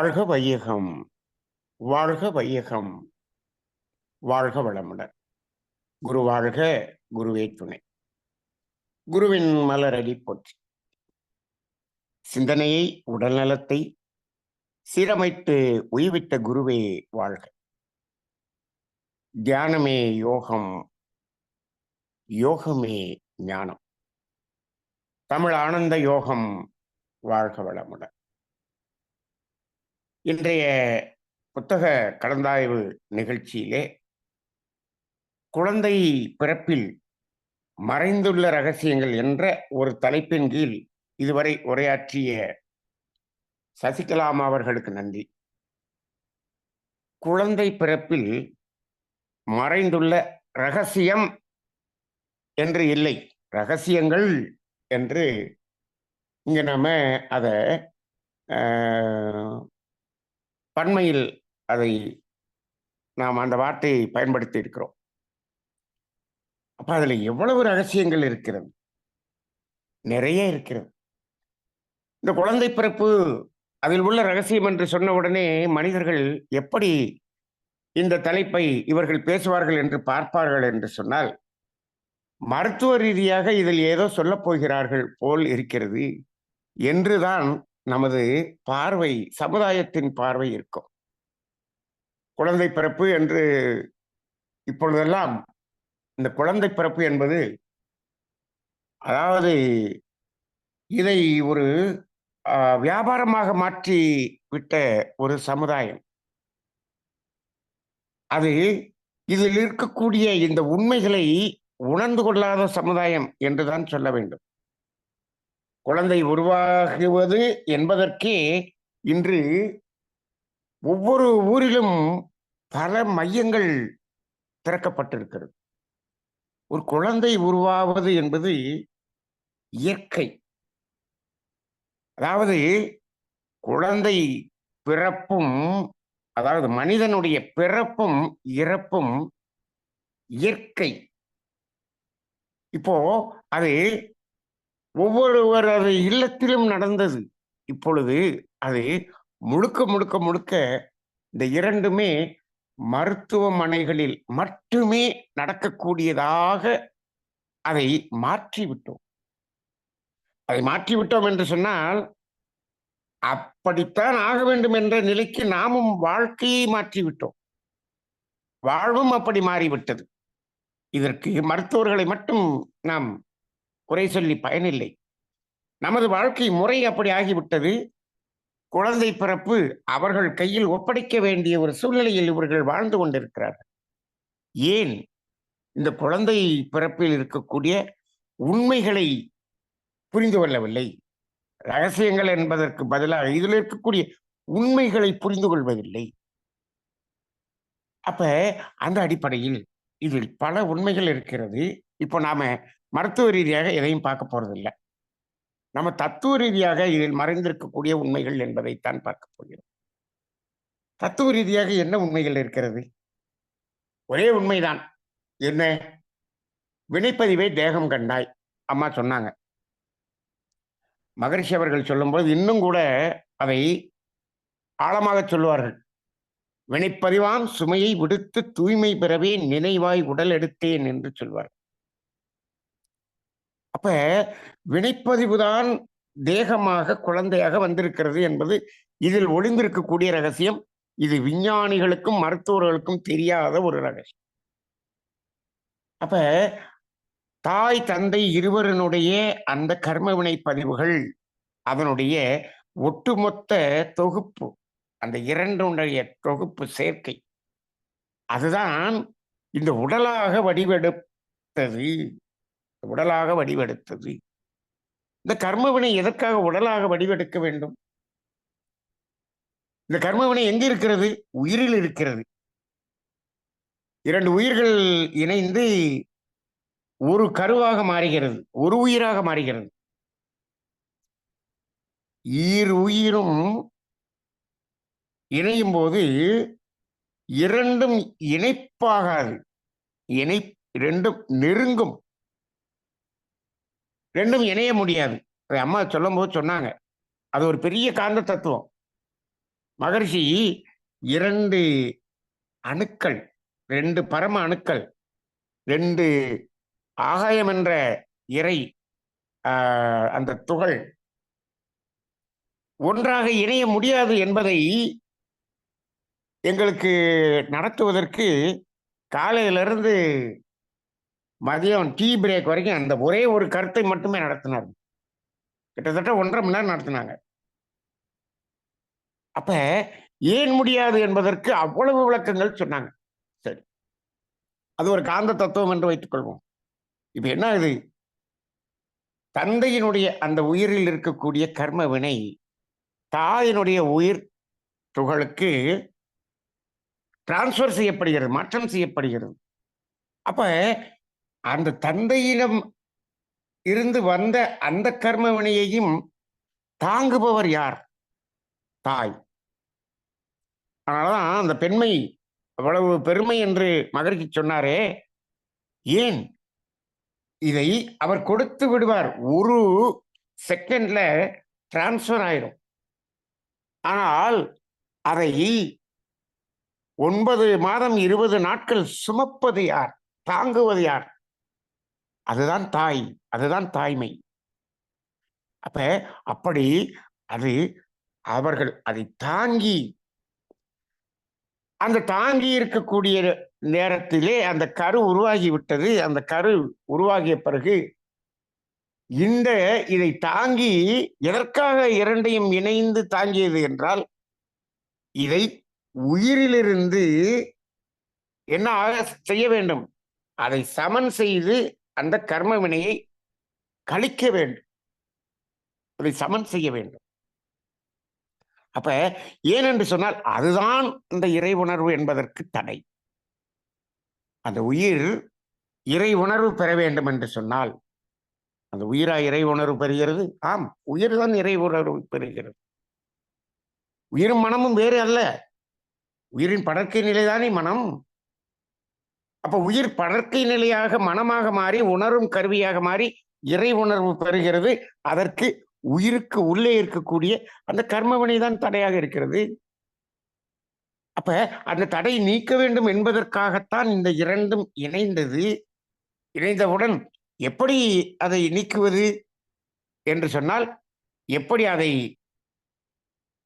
வாழ்க வையகம், வாழ்க வையகம், வாழ்க வளமுடன். குரு வாழ்க, குருவே துணை. குருவின் மலரடி போற்றி. சிந்தனையை, உடல்நலத்தை சீரமைத்து உய்வித்த குருவே வாழ்க. தியானமே யோகம், யோகமே ஞானம். தமிழ் ஆனந்த யோகம். வாழ்க வளமுடன். இன்றைய புத்தக கலந்தாய்வு நிகழ்ச்சியிலே குழந்தை பிறப்பில் மறைந்துள்ள ரகசியங்கள் என்ற ஒரு தலைப்பின் கீழ் இதுவரை உரையாற்றிய சசிகலாமா அவர்களுக்கு நன்றி. குழந்தை பிறப்பில் மறைந்துள்ள ரகசியம் என்று இல்லை, ரகசியங்கள் என்று இங்க நாம அதை பன்மையில் அதை நாம் அந்த வார்த்தையை பயன்படுத்தி இருக்கிறோம். அப்ப அதுல எவ்வளவு ரகசியங்கள் இருக்கிறது, நிறைய இருக்கிறது. இந்த குழந்தை பிறப்பு அதில் உள்ள ரகசியம் என்று சொன்ன உடனே மனிதர்கள் எப்படி இந்த தலைப்பை இவர்கள் பேசுவார்கள் என்று பார்ப்பார்கள் என்று சொன்னால், மருத்துவ ரீதியாக இதில் ஏதோ சொல்லப் போகிறார்கள் போல் இருக்கிறது என்றுதான் நமது பார்வை, சமுதாயத்தின் பார்வை இருக்கும். குழந்தை பிறப்பு என்று இப்பொழுதெல்லாம் இந்த குழந்தை பிறப்பு என்பது, அதாவது இதை ஒரு வியாபாரமாக மாற்றி விட்ட ஒரு சமுதாயம். அது இதில் இருக்கக்கூடிய இந்த உண்மைகளை உணர்ந்து கொள்ளாத சமுதாயம் என்றுதான் சொல்ல வேண்டும். குழந்தை உருவாகுவது என்பதற்கே இன்று ஒவ்வொரு ஊரிலும் பல மையங்கள் திறக்கப்பட்டிருக்கிறது. ஒரு குழந்தை உருவாவது என்பது இயற்கை. அதாவது குழந்தை பிறப்பும், அதாவது மனிதனுடைய பிறப்பும் இறப்பும் இயற்கை. இப்போ அது ஒவ்வொருவரது இல்லத்திலும் நடந்தது. இப்பொழுது அது முழுக்க முழுக்க முழுக்க இந்த இரண்டுமே மருத்துவமனைகளில் மட்டுமே நடக்கக்கூடியதாக அதை மாற்றிவிட்டோம். அதை மாற்றிவிட்டோம் என்று சொன்னால், அப்படித்தான் ஆக வேண்டும் என்ற நிலைக்கு நாமும் வாழ்க்கையை மாற்றிவிட்டோம். வாழ்வும் அப்படி மாறிவிட்டது. இதற்கு மருத்துவர்களை மட்டும் நாம் குறை சொல்லி பயனில்லை. நமது வாழ்க்கை முறை அப்படி ஆகிவிட்டது. குழந்தை பிறப்பு அவர்கள் கையில் ஒப்படைக்க வேண்டிய ஒரு சூழ்நிலையில் இவர்கள் வாழ்ந்து கொண்டிருக்கிறார்கள். ஏன் இந்த குழந்தை பிறப்பில் இருக்கக்கூடிய உண்மைகளை புரிந்து கொள்ளவில்லை? ரகசியங்கள் என்பதற்கு பதிலாக இதில் இருக்கக்கூடிய உண்மைகளை புரிந்து கொள்வதில்லை. அப்ப அந்த அடிப்படையில் இதில் பல உண்மைகள் இருக்கிறது. இப்போ நாம மருத்துவ ரீதியாக எதையும் பார்க்க போறதில்லை. நம்ம தத்துவ ரீதியாக இதில் மறைந்திருக்கக்கூடிய உண்மைகள் என்பதைத்தான் பார்க்க போகிறோம். தத்துவ ரீதியாக என்ன உண்மைகள் இருக்கிறது? ஒரே உண்மைதான். என்ன? வினைப்பதிவை தேகம் கண்டாய், அம்மா சொன்னாங்க. மகரிஷி அவர்கள் சொல்லும்போது இன்னும் கூட அதை ஆழமாக சொல்லுவார்கள். வினைப்பதிவாம் சுமையை விடுத்து தூய்மை பெறவே நினைவாய் உடல் எடுத்தேன் என்று சொல்வார். அப்ப வினைப்பதிவுதான் தேகமாக குழந்தையாக வந்திருக்கிறது என்பது இதில் ஒளிந்திருக்கக்கூடிய ரகசியம். இது விஞ்ஞானிகளுக்கும் மருத்துவர்களுக்கும் தெரியாத ஒரு ரகசியம். அப்ப தாய் தந்தை இருவருடைய அந்த கர்ம வினை பதிவுகள், அதனுடைய ஒட்டுமொத்த தொகுப்பு, அந்த இரண்டுடைய தொகுப்பு சேர்க்கை, அதுதான் இந்த உடலாக வடிவெடுத்தது. உடலாக வடிவெடுத்தது. இந்த கர்மவினை எதற்காக உடலாக வடிவெடுக்க வேண்டும்? இந்த கர்மவினை எங்க இருக்கிறது? உயிரில் இருக்கிறது. இரண்டு உயிர்கள் இணைந்து ஒரு கருவாக மாறுகிறது, ஒரு உயிராக மாறுகிறது. உயிரும் இணையும் போது இரண்டும் இணைப்பாகாது, ரெண்டும் நெருங்கும், ரெண்டும் இணைய முடியாது. அம்மா சொல்லும் போது சொன்னாங்க, அது ஒரு பெரிய காந்த தத்துவம். மகரிஷி 2 அணுக்கள், 2 பரம அணுக்கள், 2 ஆகாயம் என்ற இறை அந்த துகள் ஒன்றாக இணைய முடியாது என்பதை எங்களுக்கு நடத்துவதற்கு காலையிலிருந்து மதியம் டீ பிரேக் வரைக்கும் அந்த ஒரே ஒரு கருத்தை மட்டுமே நடத்தினார். கிட்டத்தட்ட 1.5 மணி நேரம் நடத்தினாங்க. அப்ப ஏன் முடியாது என்பதற்கு அவ்வளவு விளக்கங்கள் சொன்னாங்க. சரி, அது ஒரு காந்த தத்துவம் என்று வைத்துக் கொள்வோம். இப்ப என்ன இது? தந்தையினுடைய அந்த உயிரில் இருக்கக்கூடிய கர்ம வினை தாயினுடைய உயிர் துகளுக்கு டிரான்ஸ்பர் செய்யப்படுகிறது, மாற்றம் செய்யப்படுகிறது. அப்ப அந்த தந்தையிடம் இருந்து வந்த அந்த கர்ம வினையையும் தாங்குபவர் யார்? தாய். அதனாலதான் அந்த பெண்மை அவ்வளவு பெருமை என்று மகரிஷி சொன்னாரே. ஏன்? இதை அவர் கொடுத்து விடுவார், ஒரு செகண்ட்ல டிரான்ஸ்பர் ஆயிடும். ஆனால் அதை 9 மாதம் 20 நாட்கள் சுமப்பது யார்? தாங்குவது யார்? அதுதான் தாய், அதுதான் தாய்மை. அப்ப அப்படி அது அவர்கள் அதை தாங்கி, அந்த தாங்கி இருக்கக்கூடிய நேரத்திலே அந்த கரு உருவாகி விட்டது. அந்த கரு உருவாகிய பிறகு இதை தாங்கி எதற்காக இரண்டையும் இணைந்து தாங்கியது என்றால், இதை உயிரிலிருந்து என்ன செய்ய வேண்டும்? அதை சமன் செய்து அந்த கர்ம வினையை கழிக்க வேண்டும், அதை சமன் செய்ய வேண்டும். அப்ப ஏனென்று சொன்னால் அதுதான் இந்த இறை உணர்வு என்பதற்கு தடை. அந்த உயிர் இறை உணர்வு பெற வேண்டும் என்று சொன்னால், அந்த உயிரா இறை உணர்வு பெறுகிறது? ஆம், உயிர் தான் இறை உணர்வு பெறுகிறது. உயிரும் மனமும் வேறு அல்ல. உயிரின் படர்க்கை நிலைதானே மனம். அப்ப உயிர் படர்க்கை நிலையாக மனமாக மாறி உணரும் கருவியாக மாறி இறை உணர்வு பெறுகிறது. அதற்கு உயிருக்கு உள்ளே இருக்கக்கூடிய அந்த கர்மவினை தான் தடையாக இருக்கிறது. அப்ப அந்த தடை நீக்க வேண்டும் என்பதற்காகத்தான் இந்த இரண்டும் இணைந்தது. இணைந்தவுடன் எப்படி அதை நீக்குவது என்று சொன்னால், எப்படி அதை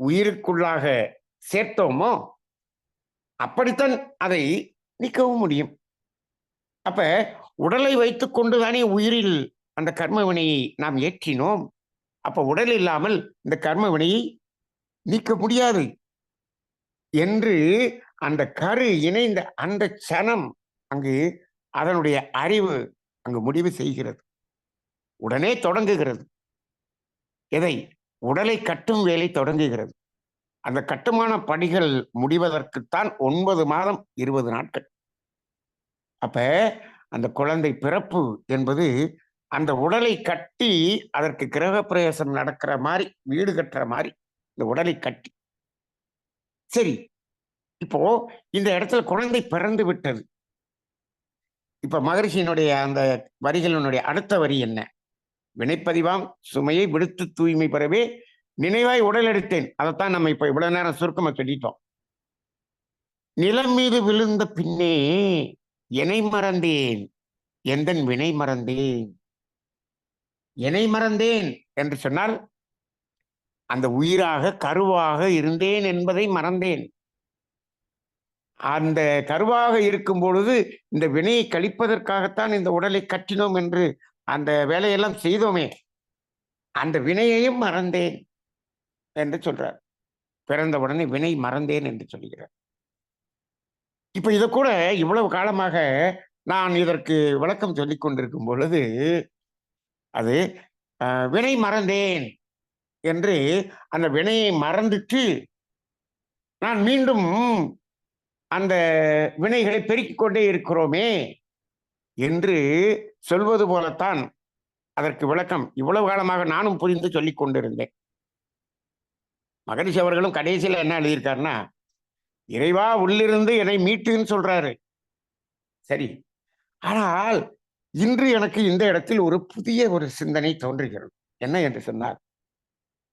உயிருக்குள்ளாக சேர்த்தோமோ அப்படித்தான் அதை நீக்கவும் முடியும். அப்ப உடலை வைத்துக் கொண்டுதானே உயிரில் அந்த கர்ம வினையை நாம் ஏற்றினோம். அப்ப உடல் இல்லாமல் இந்த கர்ம வினையை நீக்க முடியாது என்று அந்த கரு இணைந்த அந்த சனம் அங்கு அதனுடைய அறிவு அங்கு முடிவு செய்கிறது. உடனே தொடங்குகிறது. எதை? உடலை கட்டும் வேலை தொடங்குகிறது. அந்த கட்டுமான பணிகள் முடிவதற்குத்தான் 9 மாதம் 20 நாட்கள். அப்ப அந்த குழந்தை பிறப்பு என்பது அந்த உடலை கட்டி அதற்கு கிரக பிரவேசம் நடக்கிற மாதிரி, வீடு கட்டுற மாதிரி இந்த உடலை கட்டி. சரி, இப்போ இந்த இடத்துல குழந்தை பிறந்து விட்டது. இப்ப மகரிஷியினுடைய அந்த வரிகளினுடைய அடுத்த வரி என்ன? வினைப்பதிவாம் சுமையை விடுத்து தூய்மை பெறவே நினைவாய் உடல் எடுத்தேன். அதைத்தான் நம்ம இப்ப இவ்வளவு நேரம் சுருக்கமா சொல்லிட்டோம். நிலம் மீது விழுந்த பின்னே எனை மறந்தேன், எந்தன் வினை மறந்தேன். எனை மறந்தேன் என்று சொன்னால் அந்த உயிராக கருவாக இருந்தேன் என்பதை மறந்தேன். அந்த கருவாக இருக்கும் பொழுது இந்த வினையை கழிப்பதற்காகத்தான் இந்த உடலை கட்டினோம் என்று அந்த வேலையெல்லாம் செய்தோமே, அந்த வினையையும் மறந்தேன் என்று சொல்றார். பிறந்த உடனே வினை மறந்தேன் என்று சொல்கிறார். இப்ப இதை கூட இவ்வளவு காலமாக நான் இதற்கு விளக்கம் சொல்லிக் கொண்டிருக்கும் பொழுது அது வினை மறந்தேன் என்று அந்த வினையை மறந்துட்டு நான் மீண்டும் அந்த வினைகளை பெருக்கிக் கொண்டே இருக்கிறோமே என்று சொல்வது போலத்தான் அதற்கு விளக்கம் இவ்வளவு காலமாக நானும் புரிந்து சொல்லிக் கொண்டிருந்தேன். மகரிஷி அவர்களும் கடைசியில் என்ன எழுதியிருக்காருன்னா, இறைவா உள்ளிருந்து என்னை மீட்டுன்னு சொல்றாரு. சரி, ஆனால் இன்று எனக்கு இந்த இடத்தில் ஒரு புதிய ஒரு சிந்தனை தோன்றுகிறது. என்ன என்று சொன்னார்,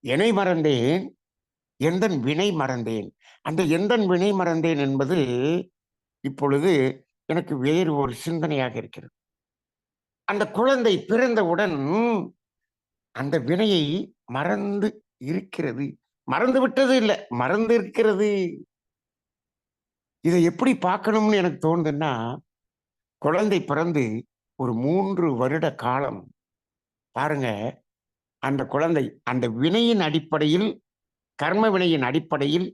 என்னை மறந்தேன், எந்தன் வினை மறந்தேன். அந்த எந்தன் வினை மறந்தேன் என்பது இப்பொழுது எனக்கு வேறு ஒரு சிந்தனையாக இருக்கிறது. அந்த குழந்தை பிறந்தவுடன் அந்த வினையை மறந்து இருக்கிறது. மறந்து விட்டது இல்ல, மறந்து இருக்கிறது. இதை எப்படி பார்க்கணும்னு எனக்கு தோணுதுன்னா, குழந்தை பிறந்து ஒரு 3 வருட காலம் பாருங்க, அந்த குழந்தை அந்த வினையின் அடிப்படையில், கர்ம வினையின் அடிப்படையில்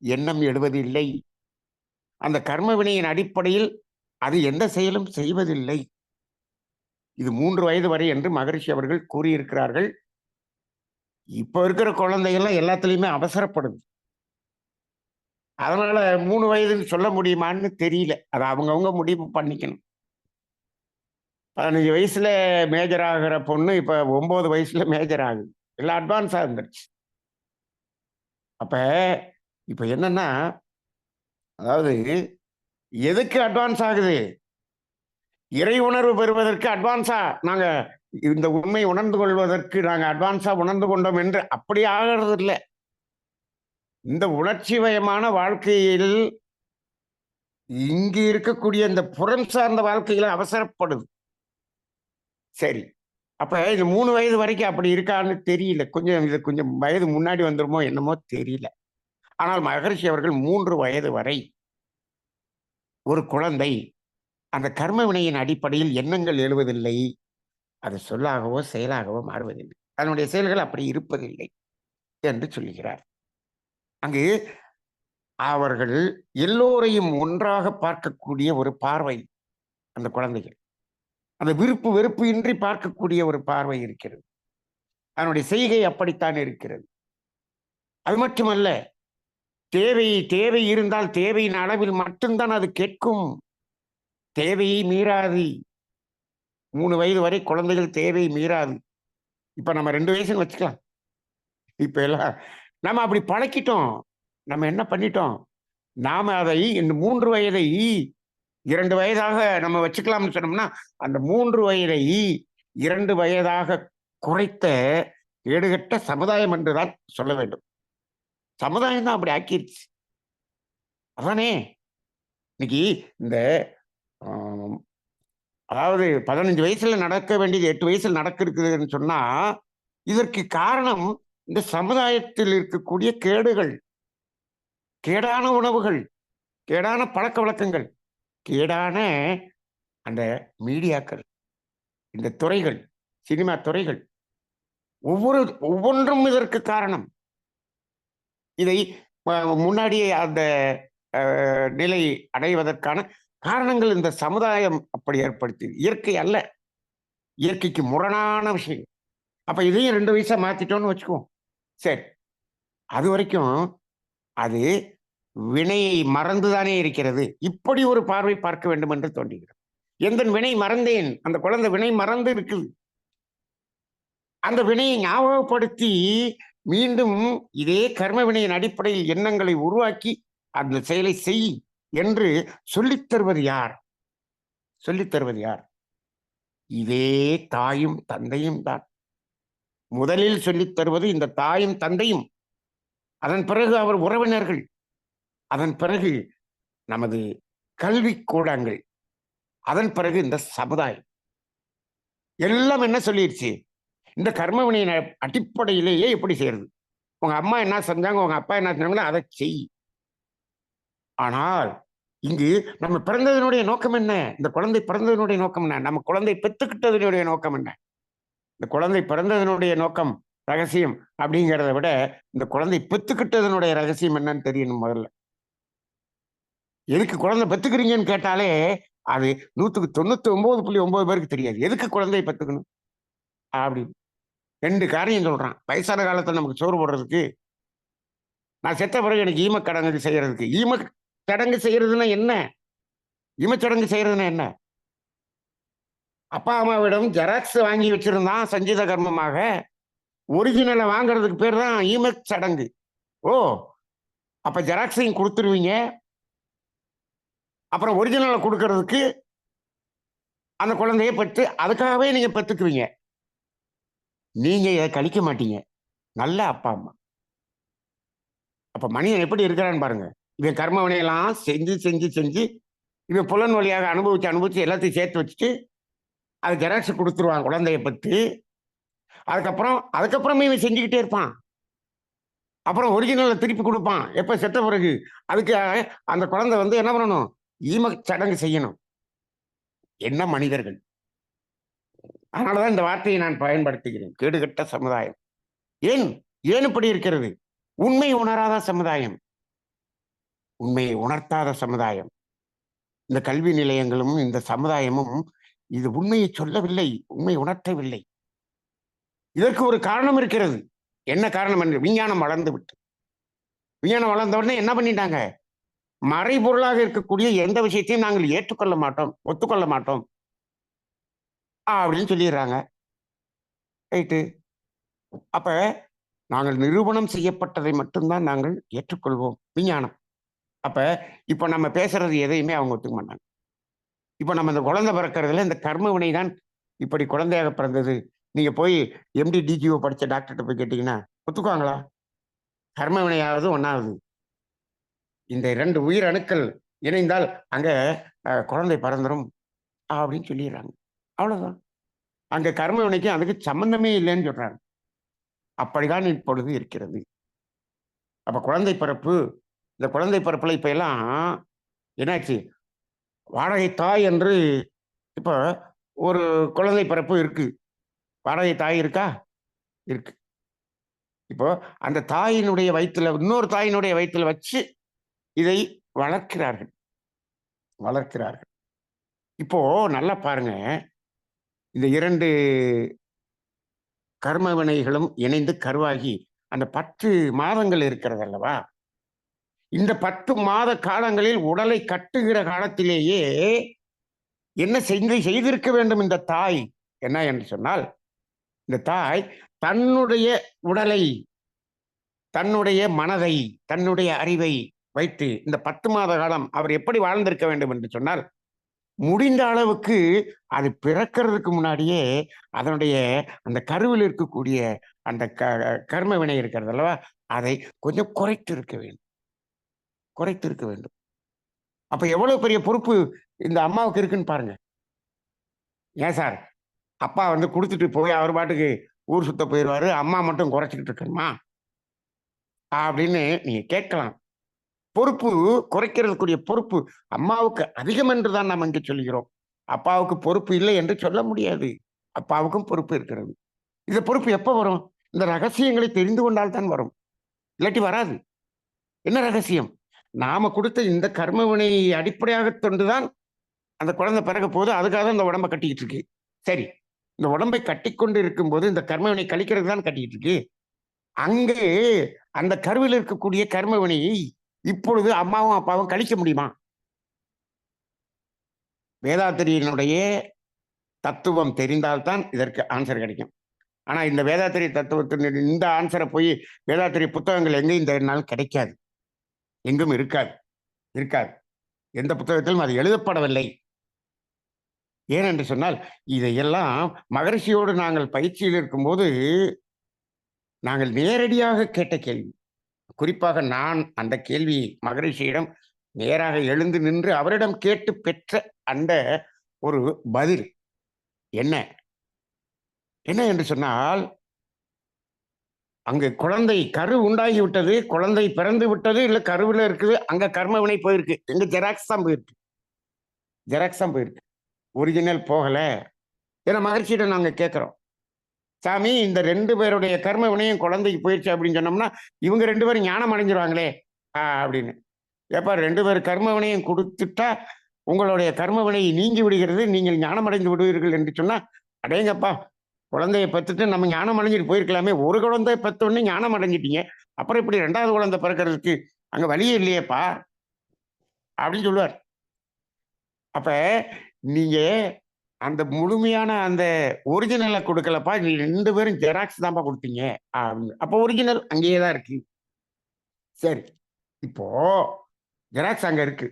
எண்ணம் எழுவதில்லை. அந்த கர்ம வினையின் அடிப்படையில் அது எந்த செயலும் செய்வதில்லை. இது 3 வயது வரை என்று மகரிஷி அவர்கள் கூறியிருக்கிறார்கள். இப்ப இருக்கிற குழந்தைகள்லாம் எல்லாத்துலயுமே அவசரப்படுது. அதனால 3 வயதுன்னு சொல்ல முடியுமான்னு தெரியல. அத அவங்கவங்க முடிவு பண்ணிக்கணும். 15 வயசுல மேஜர் ஆகுற பொண்ணு இப்ப 9 வயசுல மேஜர் ஆகுது. எல்லாம் அட்வான்ஸா இருந்துருச்சு. அப்ப இப்ப என்னன்னா, அதாவது எதுக்கு அட்வான்ஸ் ஆகுது? இறை உணர்வு பெறுவதற்கு அட்வான்ஸா நாங்க இந்த உண்மை உணர்ந்து கொள்வதற்கு நாங்க அட்வான்ஸா உணர்ந்து கொண்டோம் என்று அப்படி ஆகிறது இல்ல. இந்த உணர்ச்சிமயமான வாழ்க்கையில் இங்கு இருக்கக்கூடிய இந்த புறம் சார்ந்த வாழ்க்கையில அவசரப்படுது. சரி. அப்ப இது 3 வயது வரைக்கும் அப்படி இருக்கான்னு தெரியல. இது கொஞ்சம் வயது முன்னாடி வந்துருமோ என்னமோ தெரியல. ஆனால் மகரிஷி அவர்கள் 3 வயது வரை ஒரு குழந்தை அந்த கர்ம வினையின் அடிப்படையில் எண்ணங்கள் எழுவதில்லை. அது சொல்லாகவோ, செயலாகவோ மாறுவதில்லை. அதனுடைய செயல்கள் அப்படி இருப்பதில்லை என்று சொல்லுகிறார். அங்கு அவர்கள் எல்லோரையும் ஒன்றாக பார்க்கக்கூடிய ஒரு பார்வை அந்த குழந்தைகள். அந்த விருப்பு வெறுப்பு இன்றி பார்க்கக்கூடிய ஒரு பார்வை இருக்கிறது. அதனுடைய செய்கை அப்படித்தான் இருக்கிறது. அது மட்டுமல்ல, தேவை இருந்தால் தேவையின் அளவில் மட்டும்தான் அது கேட்கும். தேவையை மீறாது. 3 வயது வரை குழந்தைகள் தேவையை மீறாது. இப்ப நம்ம 2 வயசுன்னு வச்சுக்கலாம். இப்ப எல்லாம் நம்ம அப்படி பழக்கிட்டோம். நம்ம என்ன பண்ணிட்டோம்? நாம அதை இந்த 3 வயதை 2 வயதாக நம்ம வச்சுக்கலாம்னு சொன்னோம்னா, அந்த 3 வயதை 2 வயதாக குறைத்த கேடுகெட்ட சமுதாயம் என்றுதான் சொல்ல வேண்டும். சமுதாயம் தான் அப்படி ஆக்கிருச்சு. அதானே இன்னைக்கு இந்த அதாவது 15 வயசுல நடக்க வேண்டியது 8 வயசுல நடக்குதுன்னு சொன்னா, இதற்கு காரணம் இந்த சமுதாயத்தில் இருக்கக்கூடிய கேடுகள், கேடான உணவுகள், கேடான பழக்க வழக்கங்கள், கேடான அந்த மீடியாக்கள், இந்த துறைகள், சினிமா துறைகள், ஒவ்வொன்றும் இதற்கு காரணம். இதை முன்னாடியே அந்த நிலை அடைவதற்கான காரணங்கள் இந்த சமுதாயம் அப்படி ஏற்படுத்தி, இயற்கை அல்ல, இயற்கைக்கு முரணான விஷயம். அப்ப இதையும் 2 வயசா மாத்திட்டோம்னு வச்சுக்குவோம். சரி, அது வரைக்கும் அது வினையை மறந்துதானே இருக்கிறது. இப்படி ஒரு பார்வை பார்க்க வேண்டும் என்று தோன்றுகிறது. எந்த வினை மறந்தேன், அந்த குழந்தை வினை மறந்து இருக்குது. அந்த வினையை ஞாபகப்படுத்தி மீண்டும் இதே கர்ம வினையின் அடிப்படையில் எண்ணங்களை உருவாக்கி அந்த செயலை செய் என்று சொல்லித் தருவது யார்? சொல்லித் தருவது யார்? இதே தாயும் தந்தையும் தான். முதலில் சொல்லித் தருவது இந்த தாயும் தந்தையும், அதன் பிறகு அவர் உறவினர்கள், அதன் பிறகு நமது கல்வி கூடங்கள், அதன் பிறகு இந்த சமுதாயம். எல்லாம் என்ன சொல்லிருச்சு? இந்த கர்ம வினையின் அடிப்படையிலேயே எப்படி செய்யறது? உங்க அம்மா என்ன செஞ்சாங்க, உங்க அப்பா என்ன செஞ்சாங்களோ அதை செய். ஆனால் இங்கு நம்ம பிறந்ததனுடைய நோக்கம் என்ன? இந்த குழந்தை பிறந்ததனுடைய நோக்கம் என்ன? நம்ம குழந்தை பெற்றுக்கிட்டதனுடைய நோக்கம் என்ன? இந்த குழந்தை பிறந்ததனுடைய நோக்கம் ரகசியம் அப்படிங்கிறத விட இந்த குழந்தை பெற்றுக்கிட்டதனுடைய ரகசியம் என்னன்னு தெரியணும் முதல்ல. எதுக்கு குழந்தை பெற்றுக்கிறீங்கன்னு கேட்டாலே அது 99.9 பேருக்கு தெரியாது. எதுக்கு குழந்தையை பெற்றுக்கணும் அப்படி 2 காரியம் சொல்றான். வயசான காலத்துல நமக்கு சோறு போடுறதுக்கு, நான் செத்த பிறகு எனக்கு ஈமக்கடங்கு செய்யறதுக்கு. ஈமச்சடங்கு செய்யறதுன்னா என்ன? ஈமச்சடங்கு செய்யறதுன்னா என்ன? அப்பா அம்மாவிடம் ஜெராக்ஸ் வாங்கி வச்சிருந்தான் சஞ்சித கர்மமாக. ஒரிஜினலை வாங்குறதுக்கு பேர் தான் ஈமச்சடங்கு. ஓ, அப்ப ஜெராக்ஸையும் கொடுத்துருவீங்க, அப்புறம் ஒரிஜினலை கொடுக்கறதுக்கு அந்த குழந்தைய பெற்று அதுக்காகவே நீங்க பெற்றுக்குவீங்க. நீங்க இதை கழிக்க மாட்டீங்க. நல்ல அப்பா அம்மா. அப்ப மனிதன் எப்படி இருக்கிறான்னு பாருங்க. இவன் கர்ம வினையெல்லாம் செஞ்சு செஞ்சு செஞ்சு இவன் புலன் வழியாக அனுபவிச்சு அனுபவிச்சு எல்லாத்தையும் சேர்த்து வச்சுட்டு அது ஜெராக்ஸ் கொடுத்துருவான் குழந்தைய பத்தி. அதுக்கப்புறமே இவன் செஞ்சுக்கிட்டே இருப்பான். அப்புறம் ஒரிஜினலை திருப்பி கொடுப்பான் எப்ப செத்த பிறகு. அதுக்கு அந்த குழந்தை வந்து என்ன பண்ணணும், ஈம சடங்கு செய்யணும். என்ன மனிதர்கள்! அதனாலதான் இந்த வார்த்தையை நான் பயன்படுத்துகிறேன், கேடுகட்ட சமுதாயம். ஏன் ஏன் இப்படி இருக்கிறது? உண்மை உணராத சமுதாயம், உண்மையை உணர்த்தாத சமுதாயம். இந்த கல்வி நிலையங்களும் இந்த சமுதாயமும் இது உண்மையை சொல்லவில்லை, உண்மை உணர்த்தவில்லை. இதற்கு ஒரு காரணம் இருக்கிறது. என்ன காரணம் என்று விஞ்ஞானம் வளர்ந்து விட்டு, விஞ்ஞானம் வளர்ந்த உடனே என்ன பண்ணிட்டாங்க, மறைபொருளாக இருக்கக்கூடிய எந்த விஷயத்தையும் நாங்கள் ஏற்றுக்கொள்ள மாட்டோம், ஒத்துக்கொள்ள மாட்டோம் அப்படின்னு சொல்லிடுறாங்க. ரைட்டு. அப்ப நாங்கள் நிரூபணம் செய்யப்பட்டதை மட்டும்தான் நாங்கள் ஏற்றுக்கொள்வோம், விஞ்ஞானம். அப்ப இப்ப நம்ம பேசுறது எதையுமே அவங்க ஒத்துக்க மாட்டாங்க. இப்ப நம்ம இந்த குழந்தை பிறக்கிறதுல இந்த கர்ம வினை தான் இப்படி குழந்தையாக பிறந்தது. நீங்க போய் எம்டி டிஜிஓ படிச்ச டாக்டர்கிட்ட போய் கேட்டீங்கன்னா ஒத்துக்குவாங்களா? கர்ம வினையாவது ஒன்னாவது. இந்த 2 உயிர் அணுக்கள் இணைந்தால் அங்க குழந்தை பிறந்துரும் அப்படின்னு சொல்லிடுறாங்க. அவ்வளவுதான். அங்க கர்ம வினைக்கும் அதுக்கு சம்பந்தமே இல்லைன்னு சொல்றாங்க. அப்படிதான் இப்பொழுது இருக்கிறது. அப்ப குழந்தை பிறப்பு, இந்த குழந்தை பிறப்புல இப்ப எல்லாம் என்னாச்சு, வாடகை தாய் என்று இப்ப ஒரு குழந்தை பிறப்பு இருக்கு. வாடகை தாய் இருக்கா? இருக்கு. இப்போ அந்த தாயினுடைய வயிற்றுல இன்னொரு தாயினுடைய வயிற்றுல வச்சு இதை வளர்க்கிறார்கள், வளர்க்கிறார்கள். இப்போ நல்லா பாருங்க, இந்த 2 கர்ம வினைகளும் இணைந்து கருவாகி அந்த 10 மாதங்கள் இருக்கிறது அல்லவா, இந்த 10 மாத காலங்களில் உடலை கட்டுகிற காலத்திலேயே என்ன செய்திருக்க வேண்டும் இந்த தாய்? என்ன என்று சொன்னால், இந்த தாய் தன்னுடைய உடலை, தன்னுடைய மனதை, தன்னுடைய அறிவை வைத்து இந்த 10 மாத காலம் அவர் எப்படி வாழ்ந்திருக்க வேண்டும் என்று சொன்னால், முடிந்த அளவுக்கு அது பிறக்கிறதுக்கு முன்னாடியே அதனுடைய அந்த கருவில் இருக்கக்கூடிய அந்த கர்ம வினை இருக்கிறது அல்லவா, அதை கொஞ்சம் குறைத்திருக்க வேண்டும், குறைத்திருக்க வேண்டும். அப்ப எவ்வளவு பெரிய பொறுப்பு இந்த அம்மாவுக்கு இருக்குன்னு பாருங்க. ஏன் சார், அப்பா வந்து கொடுத்துட்டு போய் அவர் பாட்டுக்கு ஊர் சுத்த போயிடுவாரு, அம்மா மட்டும் குறைச்சிக்கிட்டு இருக்கணுமா அப்படின்னு நீங்க கேட்கலாம். பொறுப்பு குறைக்கிறதுக்குரிய பொறுப்பு அம்மாவுக்கு அதிகம் என்றுதான் நாம் இங்கே சொல்கிறோம். அப்பாவுக்கு பொறுப்பு இல்லை என்று சொல்ல முடியாது. அப்பாவுக்கும் பொறுப்பு இருக்கிறது. இந்த பொறுப்பு எப்ப வரும்? இந்த ரகசியங்களை தெரிந்து கொண்டால் தான் வரும், இல்லாட்டி வராது. என்ன ரகசியம்? நாம கொடுத்த இந்த கர்ம வினையை அடிப்படையாக கொண்டுதான் அந்த குழந்தை பிறக்க போது, அதுக்காக தான் இந்த உடம்பை கட்டிக்கிட்டு இருக்கு. சரி, இந்த உடம்பை கட்டிக்கொண்டு இருக்கும் போது இந்த கர்ம வினை கழிக்கிறது தான் கட்டிக்கிட்டு இருக்கு. அங்கே அந்த கருவில் இருக்கக்கூடிய கர்ம வினையை இப்பொழுது அம்மாவும் அப்பாவும் கழிக்க முடியுமா? வேதாத்திரியினுடைய தத்துவம் தெரிந்தால்தான் இதற்கு ஆன்சர் கிடைக்கும். ஆனா இந்த வேதாத்திரி தத்துவத்தின் இந்த ஆன்சரை போய் வேதாத்திரி புத்தகங்கள் எங்கேயும் தேடினாலும் கிடைக்காது, எங்கும் இருக்காது, இருக்காது. எந்த புத்தகத்திலும் அது எழுதப்படவில்லை. ஏனென்று சொன்னால், இதையெல்லாம் மகரிஷியோடு நாங்கள் பயிற்சியில் இருக்கும்போது நாங்கள் நேரடியாக கேட்ட கேள்வி. குறிப்பாக நான் அந்த கேள்வியை மகரிஷியிடம் நேராக எழுந்து நின்று அவரிடம் கேட்டு பெற்ற அந்த ஒரு பதில் என்ன என்ன என்று சொன்னால், அங்கு குழந்தை கரு உண்டாகி விட்டது, குழந்தை பிறந்து விட்டது, இல்ல கருவில் இருக்குது, அங்க கர்ம வினை போயிருக்கு. எங்க ஜெராக்ஸ் தான் போயிருக்கு, ஜெராக்ஸ் தான் போயிருக்கு, ஒரிஜினல் போகல. ஏன்னா மகிழ்ச்சியிடம் நாங்க கேட்கிறோம், சாமி இந்த 2 பேருடைய கர்ம வினையும் குழந்தைக்கு போயிடுச்சு அப்படின்னு சொன்னோம்னா இவங்க 2 பேரும் ஞானம் அடைஞ்சிருவாங்களே அப்படின்னு. ஏப்பா 2 பேர் கர்ம வினையும் கொடுத்துட்டா உங்களுடைய கர்ம வினை நீங்கி விடுகிறது, நீங்கள் ஞானம் அடைந்து விடுவீர்கள் என்று சொன்னா, அடேங்கப்பா குழந்தைய பெற்றுட்டு நம்ம ஞானம் அடைஞ்சிட்டு போயிருக்கலாமே, ஒரு குழந்தை பெற்றோடனே ஞானம் அடைஞ்சிட்டீங்க, அப்புறம் இப்படி 2வது குழந்தை பிறக்கிறதுக்கு அங்க வழியே இல்லையேப்பா அப்படின்னு சொல்லுவார். அப்ப நீங்க அந்த முழுமையான அந்த ஒரிஜினலை கொடுக்கலப்பா, நீ 2 பேரும் ஜெராக்ஸ் தான்ப்பா கொடுத்தீங்க அப்படின்னு. அப்போ ஒரிஜினல் அங்கேயே தான் இருக்கு. சரி, இப்போ ஜெராக்ஸ் அங்க இருக்கு.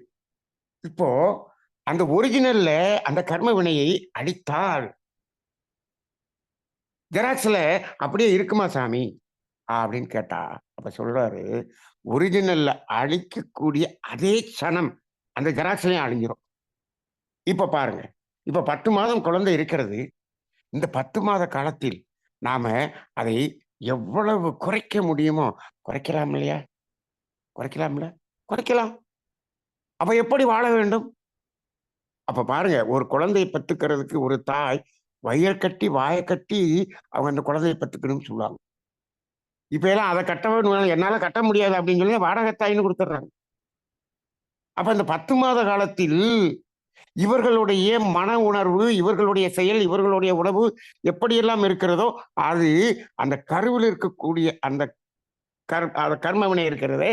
இப்போ அந்த ஒரிஜினல்ல அந்த கர்ம வினையை அடித்தால் ஜெராக்ஸ்ல அப்படியே இருக்குமா சாமி? அப்படின்னு கேட்டா, அப்ப சொல்றாரு, ஒரிஜினல்ல அழிக்கக்கூடிய அதே க்ஷணம் அந்த ஜெராக்ஸ்லயும் அழிஞ்சிரும். இப்ப பாருங்க. இப்ப 10 மாதம் குழந்தை இருக்கிறது. இந்த 10 மாத காலத்தில் நாம அதை எவ்வளவு குறைக்க முடியுமோ குறைக்கலாம் இல்லையா? குறைக்கலாம்ல? குறைக்கலாம். அப்ப எப்படி வாழ வேண்டும்? அப்ப பாருங்க, ஒரு குழந்தையை பெத்துக்கிறதுக்கு ஒரு தாய் வயிற கட்டி, வாய கட்டி அவங்க அந்த குழந்தையை பெத்துக்கணும்னு சொல்லுவாங்க. இப்ப எல்லாம் அத கட்டவும் என்னால கட்ட முடியாது அப்படின்னு சொல்லி வாடகை தாய்ன்னு குடுத்துடுறாங்க. அப்ப இந்த 10 மாத காலத்தில் இவர்களுடைய மன உணர்வு, இவர்களுடைய செயல், இவர்களுடைய உணவு எப்படியெல்லாம் இருக்கிறதோ, அது அந்த கருவில் இருக்கக்கூடிய அந்த கர்ம வினை இருக்கிறதே,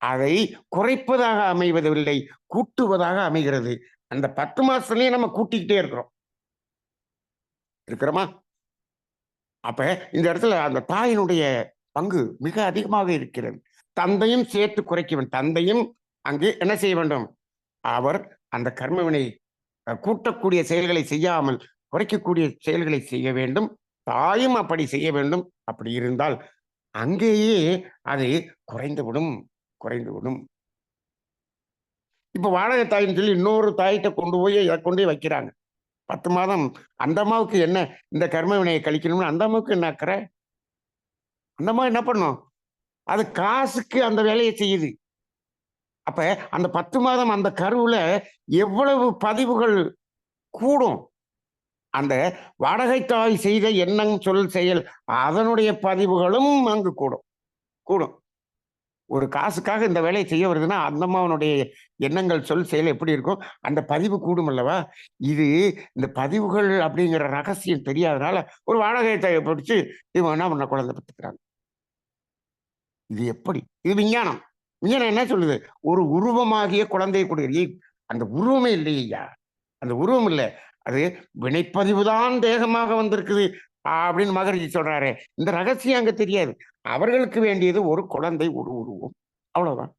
அதை குறைப்பதாக அமைவதில்லை, கூட்டுவதாக அமைகிறது. அந்த 10 மாசத்துலயே நம்ம கூட்டிக்கிட்டே இருக்கிறோம். இருக்கிறோமா? அப்ப இந்த இடத்துல அந்த தாயினுடைய பங்கு மிக அதிகமாக இருக்கிறது. தந்தையும் சேர்த்து குறைக்க வேண்டும். தந்தையும் அங்கு என்ன செய்ய வேண்டும்? அவர் அந்த கர்மவினை கூட்டக்கூடிய செயல்களை செய்யாமல் குறைக்கக்கூடிய செயல்களை செய்ய வேண்டும். தாயும் அப்படி செய்ய வேண்டும். அப்படி இருந்தால் அங்கேயே அது குறைந்துவிடும், குறைந்துவிடும். இப்ப வாடகை தாயின்னு சொல்லி இன்னொரு தாயிட்ட கொண்டு போய் இதை கொண்டு போய் வைக்கிறாங்க. 10 மாதம் அந்த அம்மாவுக்கு என்ன இந்த கர்ம வினையை கழிக்கணும்னு அந்த அம்மாவுக்கு என்ன அக்கறை? அந்த அம்மா என்ன பண்ணும்? அது காசுக்கு அந்த வேலையை செய்யுது. அப்ப அந்த 10 மாதம் அந்த கருவுல எவ்வளவு பதிவுகள் கூடும்? அந்த வாடகை தாய் செய்த எண்ணம், சொல், செயல் அதனுடைய பதிவுகளும் அங்கு கூடும். கூடும். ஒரு காசுக்காக இந்த வேலையை செய்ய வருதுன்னா, அந்த அம்மாவனுடைய எண்ணங்கள், சொல், செயல் எப்படி இருக்கும்? அந்த பதிவு கூடும் அல்லவா? இது இந்த பதிவுகள் அப்படிங்கிற ரகசியம் தெரியாதனால, ஒரு வாடகை தாய பிடிச்சு இவன் என்ன பண்ண குழந்தை பெத்துக்கிறாங்க. இது எப்படி? இது விஞ்ஞானம். விஞ்ஞானம் என்ன சொல்லுது? ஒரு உருவமாகிய குழந்தையை கொடுக்குது. அந்த உருவமே இல்லையா? அந்த உருவம் இல்ல. அது வினைப்பதிவு தான் தேகமாக வந்திருக்குது அப்படின்னு மகரிஷி சொல்றாரு. இந்த ரகசியம் அங்க தெரியாது. அவர்களுக்கு வேண்டியது ஒரு குழந்தை, ஒரு உருவம். அவ்வளவுதான்.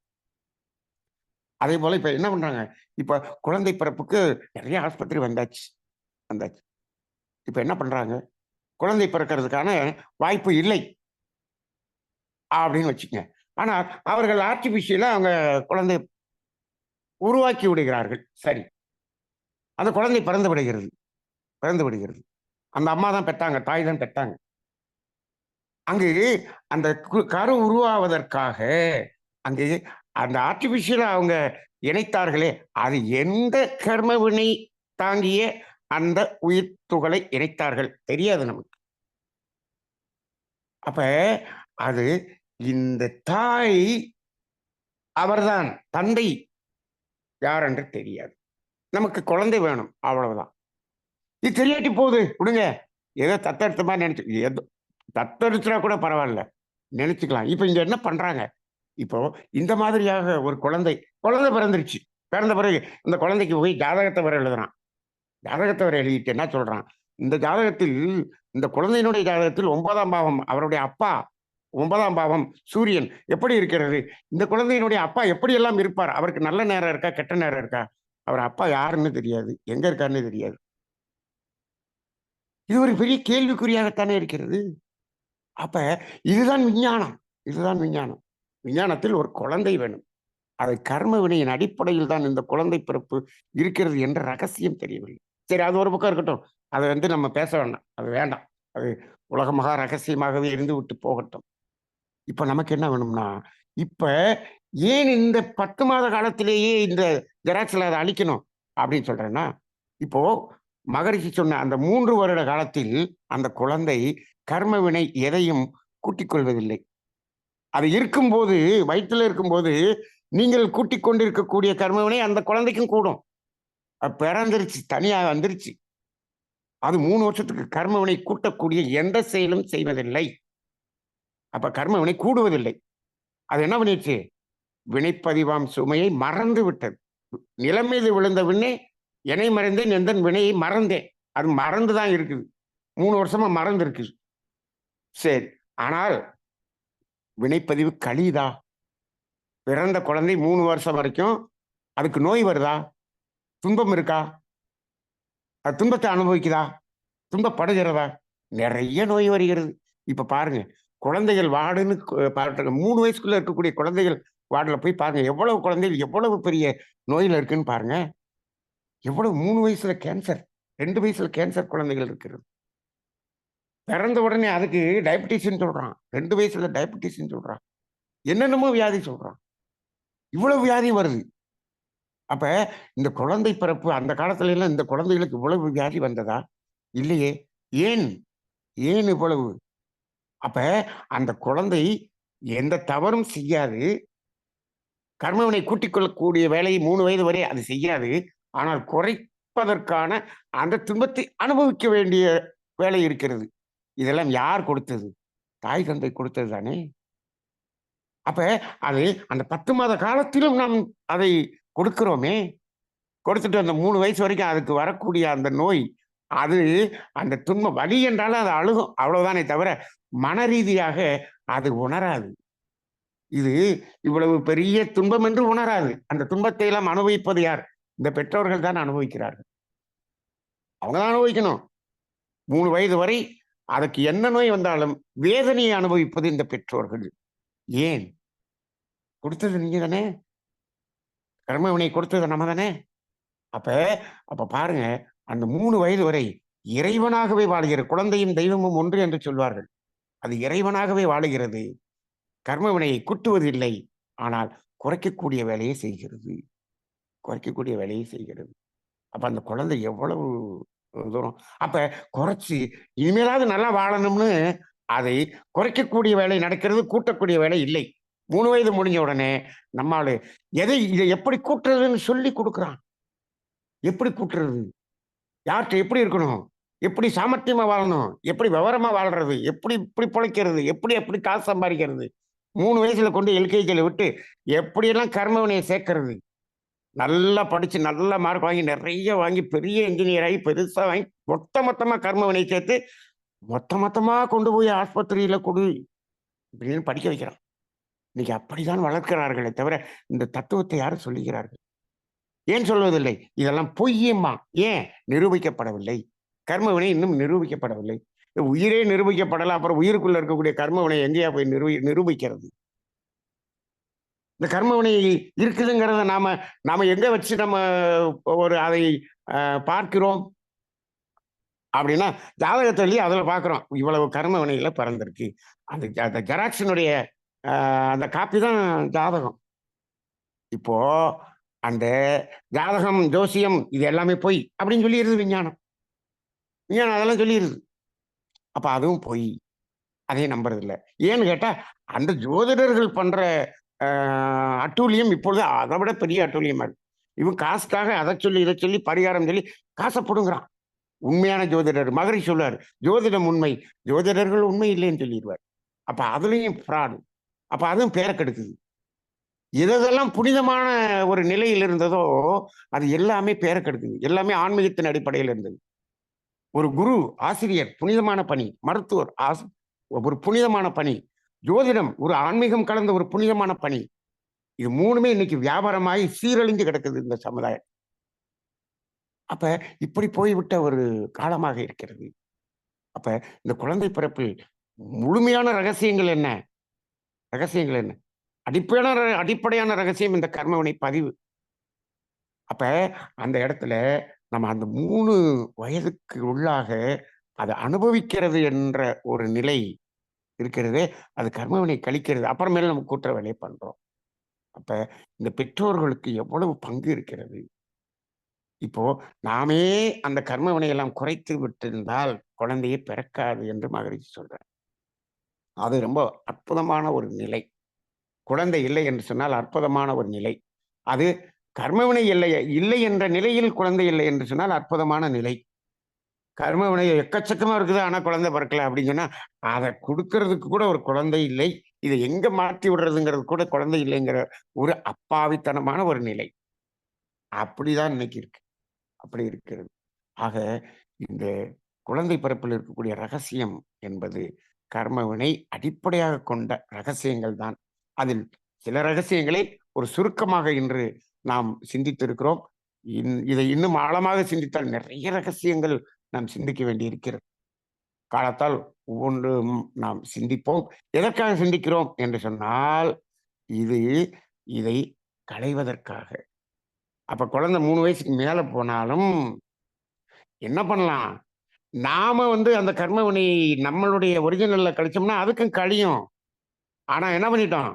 அதே போல இப்ப என்ன பண்றாங்க? இப்ப குழந்தை பிறப்புக்கு நிறைய ஆஸ்பத்திரி வந்தாச்சு. வந்தாச்சு. இப்ப என்ன பண்றாங்க? குழந்தை பிறக்கிறதுக்கான வாய்ப்பு இல்லை அப்படின்னு வச்சுக்கங்க. ஆனா அவர்கள் ஆர்டிபிஷியலா அவங்க குழந்தை உருவாக்கி விடுகிறார்கள். சரி. அந்த குழந்தை பிறந்து விடுகிறது. பிறந்து விடுகிறது. அந்த அம்மா தான் பெத்தாங்க. தாய் தான் பெத்தாங்க. அங்கு அந்த கரு உருவாவதற்காக அங்கு அந்த ஆர்டிபிஷியலா அவங்க இணைத்தார்களே, அது எந்த கர்ம வினை தாங்கிய அந்த உயிர் துகளை இணைத்தார்கள் தெரியாது நமக்கு. அப்ப அது இந்த தாய் அவர்தான், தந்தை யார் என்று தெரியாது. நமக்கு குழந்தை வேணும் அவ்வளவுதான். இது தெரியாட்டி போகுது விடுங்க. ஏதோ தத்தெடுத்த மாதிரி நினைச்சு ஏதோ தத்தெடுத்துனா கூட பரவாயில்ல, நினைச்சுக்கலாம். இப்ப இங்க என்ன பண்றாங்க? இப்போ இந்த மாதிரியாக ஒரு குழந்தை குழந்தை பிறந்துருச்சு. பிறந்த பிறகு இந்த குழந்தைக்கு போய் ஜாதகத்தை வர எழுதுறான். ஜாதகத்தை வர எழுதிட்டு என்ன சொல்றான்? இந்த ஜாதகத்தில் இந்த குழந்தையினுடைய ஜாதகத்தில் 9ஆம் பாவம் அவருடைய அப்பா 9ஆம் பாவம் சூரியன் எப்படி இருக்கிறது? இந்த குழந்தையினுடைய அப்பா எப்படியெல்லாம் இருப்பார்? அவருக்கு நல்ல நேரம் இருக்கா? கெட்ட நேரம் இருக்கா? அவர் அப்பா யாருன்னு தெரியாது. எங்க இருக்காருன்னு தெரியாது. இது ஒரு பெரிய கேள்விக்குறியாகத்தானே இருக்கிறது. அப்ப இதுதான் விஞ்ஞானம். இதுதான் விஞ்ஞானம். விஞ்ஞானத்தில் ஒரு குழந்தை வேணும். அது கர்ம வினையின் அடிப்படையில் தான் இந்த குழந்தை பிறப்பு இருக்கிறது என்ற ரகசியம் தெரியவில்லை. சரி, அது ஒரு பக்கம் இருக்கட்டும். அதை நம்ம பேச வேண்டாம். அது வேண்டாம். அது உலக மகா ரகசியமாகவே இருந்து விட்டு போகட்டும். இப்ப நமக்கு என்ன வேணும்னா, இப்ப ஏன் இந்த 10 மாத காலத்திலேயே இந்த ஜெராக்ஸ்ல அதை அழிக்கணும் அப்படின்னு சொல்றேன்னா, இப்போ மகரிஷி சொன்ன அந்த 3 வருட காலத்தில் அந்த குழந்தை கர்ம வினை எதையும் கூட்டிக் கொள்வதில்லை. அது இருக்கும்போது, வயித்துல இருக்கும்போது நீங்கள் கூட்டிக் கொண்டிருக்கக்கூடிய கர்மவினை அந்த குழந்தைக்கும் கூடும். அது பிறந்துருச்சு, தனியா வந்துருச்சு. அது 3 வருஷத்துக்கு கர்மவினை கூட்டக்கூடிய எந்த செயலும் செய்வதில்லை. அப்ப கர்மவினை கூடுவதில்லை. அது என்ன பண்ணிடுச்சு? வினைப்பதிவாம் சுமையை மறந்து விட்டது. நிலம் மீது விழுந்த விண்ணே எனை மறந்தேன் எந்தன் வினையை மறந்தேன். அது மறந்து தான் இருக்குது. 3 வருஷமா மறந்து இருக்குது. சரி. ஆனால் வினைப்பதிவு கழியுதா? பிறந்த குழந்தை 3 வருஷம் வரைக்கும் அதுக்கு நோய் வருதா? துன்பம் இருக்கா? அது துன்பத்தை அனுபவிக்குதா? துன்பப்படுகிறதா? நிறைய நோய் வருகிறது. இப்ப பாருங்க, குழந்தைகள் வார்டுன்னு பாருங்க, 3 வயசுக்குள்ள இருக்கக்கூடிய குழந்தைகள் வார்டுல போய் பாருங்க. எவ்வளவு குழந்தைகள் எவ்வளவு பெரிய நோயில இருக்குன்னு பாருங்க. எவ்வளவு 3 வயசுல கேன்சர், 2 வயசுல கேன்சர் குழந்தைகள் இருக்கிறது. பிறந்த உடனே அதுக்கு டயபிட்டிஸ்ன்னு சொல்றான். 2 வயசுல டயபிட்டிஸ்ன்னு சொல்றான். என்னென்னமோ வியாதி சொல்றான். இவ்வளவு வியாதி வருது. அப்ப இந்த குழந்தை பிறப்பு அந்த காலத்துல எல்லாம் இந்த குழந்தைகளுக்கு இவ்வளவு வியாதி வந்ததா? இல்லையே. ஏன்? ஏன் இவ்வளவு? அப்ப அந்த குழந்தை எந்த தவறும் செய்யாது. கர்மவினை கூட்டிக் கொள்ளக்கூடிய வேலையை 3 வயது வரை அது செய்யாது. ஆனால் குறைப்பதற்கான அந்த துன்பத்தை அனுபவிக்க வேண்டிய வேலை இருக்கிறது. இதெல்லாம் யார் கொடுத்தது? தாய் தந்தை கொடுத்தது தானே. அப்ப அது அந்த 10 மாத காலத்திலும் நாம் அதை கொடுக்கிறோமே. கொடுத்துட்டு அந்த 3 வயசு வரைக்கும் அதுக்கு வரக்கூடிய அந்த நோய், அது அந்த துன்பம் வலி என்றாலும் அது அழுகும். அவ்வளவுதானே தவிர, மன ரீதியாக அது உணராது. இது இவ்வளவு பெரிய துன்பம் என்று உணராது. அந்த துன்பத்தை எல்லாம் அனுபவிப்பது யார்? இந்த பெற்றோர்கள் தான் அனுபவிக்கிறார்கள். அவங்க தான் அனுபவிக்கணும். 3 வயது வரை அதுக்கு என்ன நோய் வந்தாலும் வேதனையை அனுபவிப்பது இந்த பெற்றோர்கள். ஏன்? கொடுத்தது நீங்க தானே. கர்ம வினை கொடுத்தது நம்ம தானே. அப்ப அப்ப பாருங்க, அந்த 3 வயது வரை இறைவனாகவே வாழுகிற குழந்தையும் தெய்வமும் ஒன்று என்று சொல்வார்கள். அது இறைவனாகவே வாழுகிறது. கர்ம வினையை கூட்டுவதில்லை. ஆனால் குறைக்கக்கூடிய வேலையை செய்கிறது. குறைக்கக்கூடிய வேலையை செய்கிறது. அப்ப அந்த குழந்தை எவ்வளவு தூரம் அப்ப குறைச்சு இனிமேலாவது நல்லா வாழணும்னு அதை குறைக்கக்கூடிய வேலை நடக்கிறது, கூட்டக்கூடிய வேலை இல்லை. 3 வயது முடிஞ்ச உடனே நம்மாளு இதை எப்படி கூட்டுறதுன்னு சொல்லி கொடுக்குறான். எப்படி கூட்டுறது? யார்கிட்ட எப்படி இருக்கணும்? எப்படி சாமர்த்தியமா வாழணும்? எப்படி விவரமா வாழ்றது? எப்படி இப்படி பிழைக்கிறது? எப்படி எப்படி காசு சம்பாதிக்கிறது? 3 வயசுல கொண்டு எல்கேஜில விட்டு எப்படியெல்லாம் கர்ம வினையை சேர்க்கிறது? நல்லா படிச்சு நல்ல மார்க் வாங்கி நிறைய வாங்கி பெரிய இன்ஜினியர் ஆகி பெருசா வாங்கி மொத்தமா கர்ம வினை சேர்த்து மொத்தமா கொண்டு போய் ஆஸ்பத்திரியில கொடு அப்படின்னு படிக்க வைக்கிறான். இன்னைக்கு அப்படிதான் வளர்க்கிறார்களே தவிர இந்த தத்துவத்தை யாரும் சொல்லுகிறார்கள்? ஏன் சொல்வதில்லை? இதெல்லாம் பொய்யம்மா. ஏன்? நிரூபிக்கப்படவில்லை. கர்ம வினை இன்னும் நிரூபிக்கப்படவில்லை. உயிரே நிரூபிக்கப்படல, அப்புறம் உயிருக்குள்ள இருக்கக்கூடிய கர்ம வினை எங்கேயா போய் நிரூபிக்கிறது? இந்த கர்ம வினை இருக்குதுங்கிறத நாம நாம எங்க வச்சு நம்ம ஒரு அதை பார்க்கிறோம் அப்படின்னா, ஜாதகத்தை எழுதி அதுல பார்க்கிறோம். இவ்வளவு கர்ம வினைகளை பிறந்திருக்கு. அந்த ஜெராக்ஸினுடைய அந்த காப்பி தான் ஜாதகம். இப்போ அந்த ஜாதகம், ஜோசியம் இது எல்லாமே பொய் அப்படின்னு சொல்லிடுது விஞ்ஞானம். விஞ்ஞானம் அதெல்லாம் சொல்லிடுது. அப்ப அதுவும் பொய். அதையும் நம்புறது இல்லை. ஏன்னு கேட்டா, அந்த ஜோதிடர்கள் பண்ற அட்டூழியம் இப்பொழுது அதை விட பெரிய அட்டூழியமா இருக்கு. இவன் காசுக்காக அதை சொல்லி இதை சொல்லி பரிகாரம் சொல்லி காசை பிடுங்குறான். உண்மையான ஜோதிடர் மகரி சொல்லுவார், ஜோதிடம் உண்மை, ஜோதிடர்கள் உண்மை இல்லைன்னு சொல்லிடுவார். அப்ப அதுலயும் ஃப்ராடு. அப்ப அதுவும் பேரை கெடுக்குது. எதெல்லாம் புனிதமான ஒரு நிலையில் இருந்ததோ அது எல்லாமே பேரை கெடுக்குது. எல்லாமே ஆன்மீகத்தின் அடிப்படையில் இருந்தது. ஒரு குரு, ஆசிரியர் புனிதமான பணி, மருத்துவர் ஒரு புனிதமான பணி, ஜோதிடம் ஒரு ஆன்மீகம் கலந்த ஒரு புனிதமான பணி. இது 3மே இன்னைக்கு வியாபாரமாகி சீரழிஞ்சு கிடக்குது இந்த சமுதாயம். அப்ப இப்படி போய்விட்ட ஒரு காலமாக இருக்கிறது. அப்ப இந்த குழந்தை பிறப்பில் முழுமையான ரகசியங்கள் என்ன? ரகசியங்கள் என்ன? அடிப்படையான ரகசியம் இந்த கர்மவினை பதிவு. அப்ப அந்த இடத்துல நம்ம அந்த 3 வயதுக்கு உள்ளாக அதை அனுபவிக்கிறது என்ற ஒரு நிலை இருக்கிறது. அது கர்மவினை கழிக்கிறது. அப்புறமேல நம்ம கூட்டுற வேலையை பண்றோம். அப்ப இந்த பெற்றோர்களுக்கு எவ்வளவு பங்கு இருக்கிறது? இப்போ நாமே அந்த கர்ம வினையெல்லாம் குறைத்து விட்டிருந்தால் குழந்தையே பிறக்காது என்று மகரிஷி சொல்றார். அது ரொம்ப அற்புதமான ஒரு நிலை. குழந்தை இல்லை என்று சொன்னால் அற்புதமான ஒரு நிலை. அது கர்மவினை இல்லை என்ற நிலையில் குழந்தை இல்லை என்று சொன்னால் அற்புதமான நிலை. கர்மவினை எக்கச்சக்கமா இருக்குது, ஆனா குழந்தை பிறக்கல அப்படின்னு சொன்னா அதை கொடுக்கறதுக்கு கூட ஒரு குழந்தை இல்லை. இதை எங்க மாற்றி விடுறதுங்கிறது கூட குழந்தை இல்லைங்கிற ஒரு அப்பாவித்தனமான ஒரு நிலை. அப்படிதான் இன்னைக்கு இருக்கு. அப்படி இருக்கிறது. ஆக இந்த குழந்தை பிறப்பில் இருக்கக்கூடிய ரகசியம் என்பது கர்மவினை அடிப்படையாக கொண்ட ரகசியங்கள் தான். அதில் சில ரகசியங்களை ஒரு சுருக்கமாக இன்று நாம் சிந்தித்திருக்கிறோம். இதை இன்னும் ஆழமாக சிந்தித்தால் நிறைய ரகசியங்கள் நாம் சிந்திக்க வேண்டி இருக்கிறது. காலத்தால் ஒவ்வொன்றும் நாம் சிந்திப்போம். எதற்காக சிந்திக்கிறோம் என்று சொன்னால், இது இதை களைவதற்காக. அப்ப குழந்தை 3 வயசுக்கு மேல போனாலும் என்ன பண்ணலாம்? நாம அந்த கர்ம வினை நம்மளுடைய ஒரிஜினல்ல கழிச்சோம்னா, அதுக்கும் கழியும். ஆனா என்ன பண்ணிட்டோம்?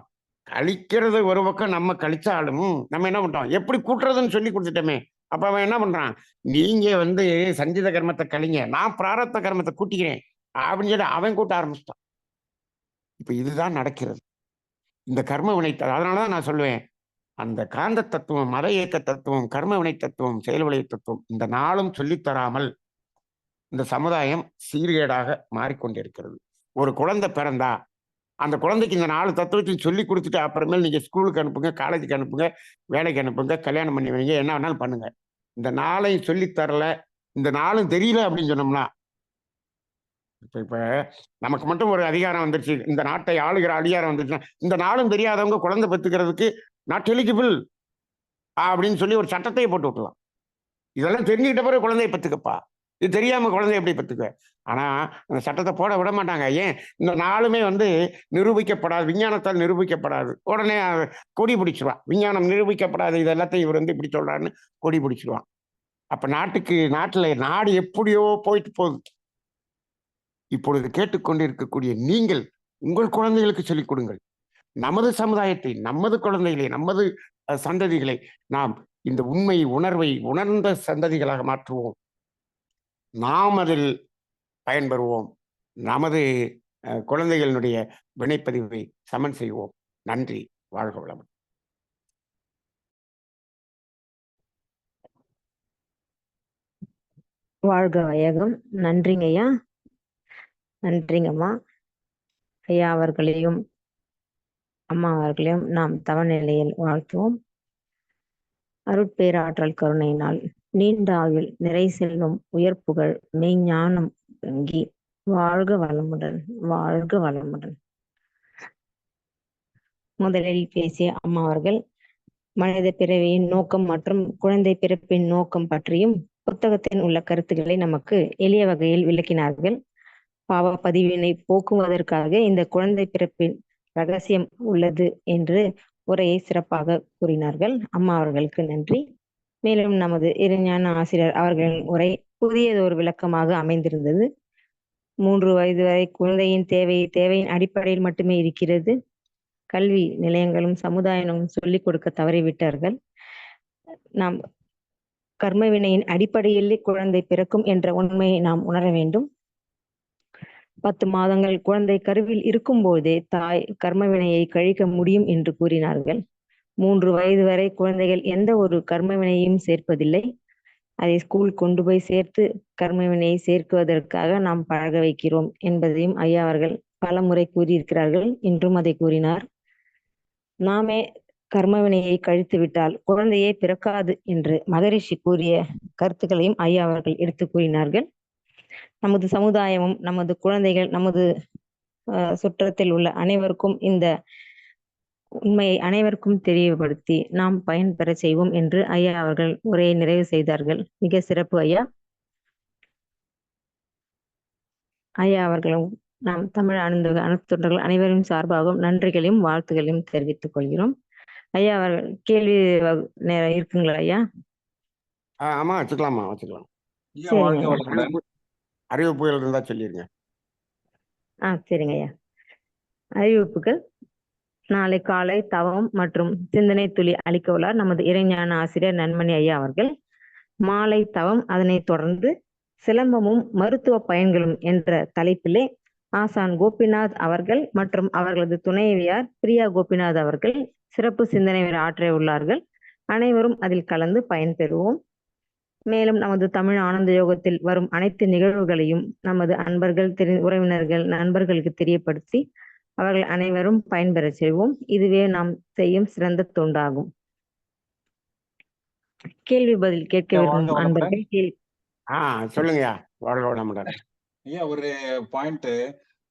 கழிக்கிறது ஒரு பக்கம் நம்ம கழிச்சாலும், நம்ம என்ன பண்றோம்? எப்படி கூட்டுறதுன்னு சொல்லிக் குடுத்துட்டோமே! அப்ப அவன் என்ன பண்றான்? நீங்க சஞ்சித கர்மத்த கழிங்க. நான் பிராரப்த கர்மத்த கூட்டிக்கிறேன். அப்படின்னு சொல்லி அவன் கூட்ட ஆரம்பிச்சுட்டான். இப்ப இதுதான் நடக்கிறது. இந்த கர்ம வினை அதனால தான் நான் சொல்லுவேன். அந்த காந்த தத்துவம், மத இயக்க தத்துவம், கர்ம வினை தத்துவம், செயல் விளை தத்துவம் இந்த 4ம் சொல்லித் தராமல் இந்த சமுதாயம் சீர்கேடாக மாறிக்கொண்டிருக்கிறது. ஒரு குழந்தை பிறந்தா, அந்த குழந்தைக்கு இந்த 4 தத்துவத்தையும் சொல்லிக் குடுத்துட்டு, அப்புறமேல் நீங்க ஸ்கூலுக்கு அனுப்புங்க, காலேஜுக்கு அனுப்புங்க, வேலைக்கு அனுப்புங்க, கல்யாணம் பண்ணி வைங்க, என்ன வேணாலும் பண்ணுங்க. இந்த 4யும் சொல்லித் தரல, இந்த 4ம் தெரியல அப்படின்னு சொன்னோம்னா, இப்ப இப்ப நமக்கு மட்டும் ஒரு அதிகாரம் வந்துருச்சு. இந்த நாட்டை ஆளுகிற அதிகாரம் வந்துருச்சுன்னா, இந்த 4ம் தெரியாதவங்க குழந்தை பெத்துக்கிறதுக்கு நாட் எலிஜிபிள் அப்படின்னு சொல்லி ஒரு சட்டத்தையே போட்டு விட்டுறலாம். இதெல்லாம் தெரிஞ்சுக்கிட்ட பிறகு குழந்தைய பெத்துக்கப்பா. இது தெரியாம குழந்தைய எப்படி பெத்துக்குவ? ஆனா, அந்த சட்டத்த போட விட மாட்டாங்க. ஏன்? இந்த 4மே நிரூபிக்கப்படாது. விஞ்ஞானத்தால் நிரூபிக்கப்படாது. உடனே கொடி பிடிச்சுருவான். விஞ்ஞானம் நிரூபிக்கப்படாது. இது எல்லாத்தையும் இவர் இப்படி சொல்றாருன்னு கொடி பிடிச்சுருவான். அப்ப நாட்டுல நாடு எப்படியோ போயிட்டு போகுது. இப்பொழுது கேட்டுக்கொண்டிருக்கக்கூடிய நீங்கள், உங்கள் குழந்தைகளுக்கு சொல்லிக் கொடுங்கள். நமது சமுதாயத்தை, நமது குழந்தைகளை, நமது சந்ததிகளை நாம் இந்த உண்மை உணர்வை உணர்ந்த சந்ததிகளாக மாற்றுவோம். நாம் அதில் பயன்பெறுவோம். நமது குழந்தைகளினுடைய வினைப்பதிவை சமன் செய்வோம். நன்றி. வாழ்க வளமுடன். வாழ்க வையகம். நன்றிங்க ஐயா. நன்றிங்கம்மா. ஐயா அவர்களையும் அம்மா அவர்களையும் நாம் தவநிலையில் வாழ்த்துவோம். அருட்பேராற்றல் கருணையினால் நீண்ட ஆயுள், நிறை செல்வம், உயர்ப்புகள், மெய்ஞானம் தங்கி வாழ்க வளமுடன், வாழ்க வளமுடன். முதலில் பேசிய அம்மா அவர்கள் மனித பிறவியின் நோக்கம் மற்றும் குழந்தை பிறப்பின் நோக்கம் பற்றியும் புத்தகத்தில் உள்ள கருத்துக்களை நமக்கு எளிய வகையில் விளக்கினார்கள். பாவ பதிவினை போக்குவதற்காக இந்த குழந்தை பிறப்பின் ரகசியம் உள்ளது என்று உரையை சிறப்பாக கூறினார்கள். அம்மா அவர்களுக்கு நன்றி. மேலும் நமது இறைஞான ஆசிரியர் அவர்களின் உரை புதியதொரு விளக்கமாக அமைந்திருந்தது. 3 வயது வரை குழந்தையின் தேவையின் அடிப்படையில் மட்டுமே இருக்கிறது. கல்வி நிலையங்களும் சமுதாயமும் சொல்லிக் கொடுக்க தவறிவிட்டார்கள். நாம் கர்ம வினையின் அடிப்படையில் குழந்தை பிறக்கும் என்ற உண்மையை நாம் உணர வேண்டும். 10 மாதங்கள் குழந்தை கருவில் இருக்கும் போதே தாய் கர்ம வினையை கழிக்க முடியும் என்று கூறினார்கள். 3 வயது வரை குழந்தைகள் எந்த ஒரு கர்ம வினையையும் சேர்ப்பதில்லை. அதை ஸ்கூல் கொண்டு போய் சேர்த்து கர்ம வினையை சேர்க்குவதற்காக நாம் பழக வைக்கிறோம் என்பதையும் ஐயா அவர்கள் பல முறை கூறியிருக்கிறார்கள். இன்றும் அதை கூறினார். நாமே கர்ம வினையை கழித்து விட்டால் குழந்தையே பிறக்காது என்று மகரிஷி கூறிய கருத்துக்களையும் ஐயா அவர்கள் எடுத்து கூறினார்கள். நமது சமுதாயமும் நமது குழந்தைகள் நமது சுற்றத்தில் உள்ள அனைவருக்கும் இந்த உண்மையை அனைவருக்கும் தெரியப்படுத்தி நாம் பயன்பெற செய்வோம் என்று ஐயா அவர்கள் உரையை நிறைவு செய்தார்கள். மிக சிறப்பு ஐயா. ஐயா அவர்களும் நாம் தமிழ் அணுத்தொண்டர்கள் அனைவரும் சார்பாகவும் நன்றிகளையும் வாழ்த்துகளையும் தெரிவித்துக் கொள்கிறோம். ஐயா அவர்கள் கேள்வி நேரம் இருக்குங்களா ஐயா? ஆமா, வச்சுக்கலாமா? வச்சுக்கலாம். அறிவிப்புகள் இருந்தா சொல்லிருங்க. சரிங்க ஐயா. அறிவிப்புகள்: நாளை காலை தவம் மற்றும் சிந்தனை துளி அளிக்க உள்ளார் நமது இறைஞான ஆசிரியர் நன்மணி ஐயா அவர்கள். மாலை தவம், அதனை தொடர்ந்து சிலம்பமும் மருத்துவ பயன்களும் என்ற தலைப்பிலே ஆசான் கோபிநாத் அவர்கள் மற்றும் அவர்களது துணைவியார் பிரியா கோபிநாத் அவர்கள் சிறப்பு சிந்தனை ஆற்ற உள்ளார்கள். அனைவரும் அதில் கலந்து பயன்பெறுவோம். மேலும் நமது தமிழ் ஆனந்த யோகத்தில் வரும் அனைத்து நிகழ்வுகளையும் நமது அன்பர்கள், உறவினர்கள், நண்பர்களுக்கு தெரியப்படுத்தி அவர்கள் அனைவரும் பயன்பெற செய்வோம். இதுவே நாம் செய்யும் சிறந்த தொண்டாகும். கேள்வி பதில் கேட்க விரும்பும் அன்பர்கள் சொல்லுங்கய்யா. ஐயா, ஒரு பாயிண்ட்,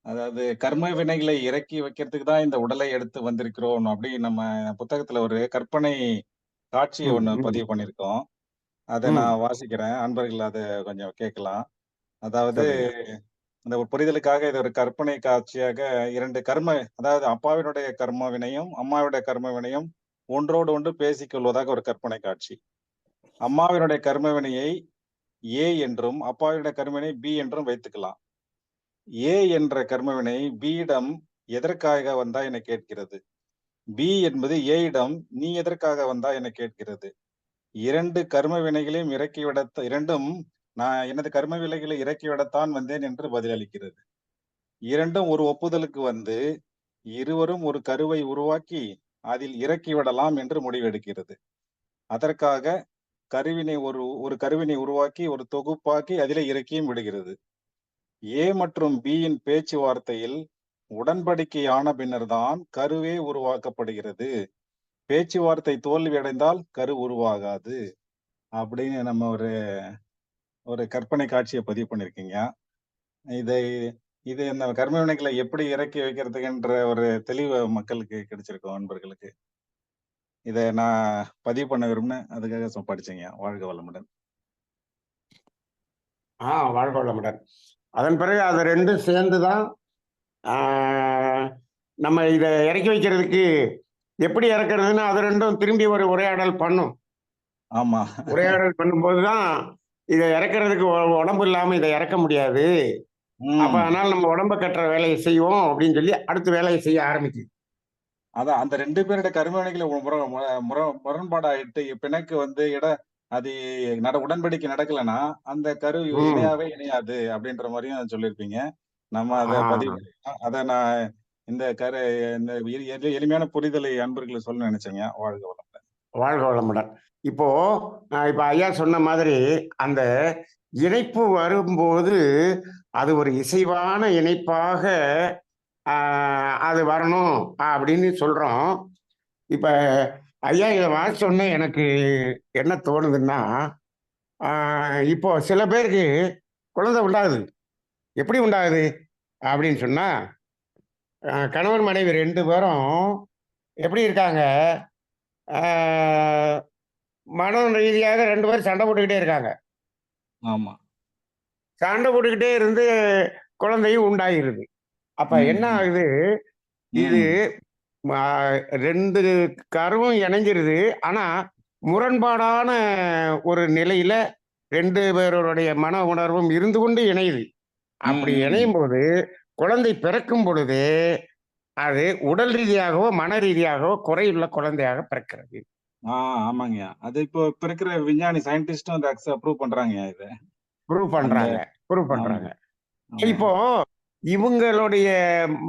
அதாவது கர்ம வினைகளை இறக்கி வைக்கிறதுக்கு தான் இந்த உடலை எடுத்து வந்திருக்கிறோம் அப்படி நம்ம புத்தகத்துல ஒரு கற்பனை காட்சியை ஒண்ணு பதிவு பண்ணிருக்கோம். அதை நான் வாசிக்கிறேன், அன்பர்கள் அதை கொஞ்சம் கேட்கலாம். அதாவது அந்த ஒரு புரிதலுக்காக இது ஒரு கற்பனை காட்சியாக 2 அதாவது அப்பாவினுடைய கர்ம வினையும், அம்மாவுடைய கர்ம வினையும் ஒன்றோடு ஒன்று பேசிக் கொள்வதாக ஒரு கற்பனை காட்சி. அம்மாவினுடைய கர்ம வினையை ஏ என்றும், அப்பாவினுடைய கர்ம வினை பி என்றும் வைத்துக்கலாம். ஏ என்ற கர்மவினை பியிடம் எதற்காக வந்தாய் என கேட்கிறது. பி என்பது ஏயிடம் நீ எதற்காக வந்தாய் என கேட்கிறது. 2 கர்ம வினைகளையும் இரண்டும் நான் எனது கர்ம வினைகளை இறக்கிவிடத்தான் வந்தேன் என்று பதிலளிக்கிறது. இரண்டும் ஒரு ஒப்புதலுக்கு வந்து இருவரும் ஒரு கருவை உருவாக்கி அதில் இறக்கிவிடலாம் என்று முடிவெடுக்கிறது. அதற்காக ஒரு கருவினை உருவாக்கி ஒரு தொகுப்பாக்கி அதிலே இறக்கியும் விடுகிறது. ஏ மற்றும் பியின் பேச்சுவார்த்தையில் உடன்படிக்கை ஆன பின்னர்தான் கருவே உருவாக்கப்படுகிறது. பேச்சுவார்த்தை தோல்வி அடைந்தால் கரு உருவாகாது அப்படின்னு நம்ம ஒரு கற்பனை காட்சியை பதிவு பண்ணிருக்கீங்க. இது இந்த கர்ம வினைகளை எப்படி இறக்கி வைக்கிறதுக்குன்ற ஒரு தெளிவு மக்களுக்கு கிடைச்சிருக்கும், அன்பர்களுக்கு. இதை நான் பதிவு பண்ண விரும்பினேன், அதுக்காக படிச்சீங்க. வாழ்க வளமுடன். வாழ்க வளமுடன். அதன் பிறகு அது ரெண்டும் சேர்ந்துதான் நம்ம இதை இறக்கி வைக்கிறதுக்கு எப்படி இறக்குறதுன்னு அது ரெண்டும் திரும்பி ஒரு உரையாடல் பண்ணும். ஆமா, உரையாடல் பண்ணும்போதுதான் இதை இறக்குறதுக்கு உடம்பு இல்லாம இதை இறக்க முடியாது. அப்ப அதனால நம்ம உடம்ப கட்டுற வேலையை செய்வோம் அப்படின்னு சொல்லி அடுத்த வேலையை செய்ய ஆரம்பிக்குது. அதான் அந்த 2 பேருடைய கர்ம வினைகளை முரண்பாடாயிட்டு பிணக்கு வந்து அது உடன்படிக்கை நடக்கலைன்னா அந்த கரு இணையாவே இணையாது அப்படின்ற மாதிரியும் சொல்லியிருப்பீங்க. நம்ம அதை பதிவு அதை நான் இந்த எளிமையான புரிதலை அன்பர்களுக்கு சொல்ல நினைச்சேங்க. வாழ்க வளமுடன். வாழ்க வளமுடன். இப்போ ஐயா சொன்ன மாதிரி அந்த இணைப்பு வரும்போது அது ஒரு இசைவான இணைப்பாக அது வரணும் அப்படின்னு சொல்றோம். இப்ப ஐயா இதை வாசிச்சோன்னே எனக்கு என்ன தோணுதுன்னா, இப்போ சில பேருக்கு குழந்தை உண்டாகுது. எப்படி உண்டாகுது அப்படின்னு சொன்னா, கணவன் மனைவி 2 பேரும் எப்படி இருக்காங்க, மன ரீதியாக 2 பேரும் சண்டை போட்டுக்கிட்டே இருக்காங்க. ஆமா, சண்டை போட்டுக்கிட்டே இருந்து குழந்தையும் உண்டாகிருது. அப்ப என்ன ஆகுது, இது 2 கருவும் இணைஞ்சிருது. ஆனா முரண்பாடான ஒரு நிலையில 2 பேருடைய மன உணர்வும் இருந்து கொண்டு இணையுது. அப்படி இணையும் போது குழந்தை பிறக்கும் பொழுது அது உடல் ரீதியாகவோ மன ரீதியாகவோ குறையுள்ள குழந்தையாக பிறக்கிறது. ஆமாங்க. அது இப்போ இருக்கிற விஞ்ஞானி சயின்டிஸ்டும் அதை அப்ரூவ் பண்றாங்க. இதை ப்ரூவ் பண்றாங்க. இப்போ இவங்களுடைய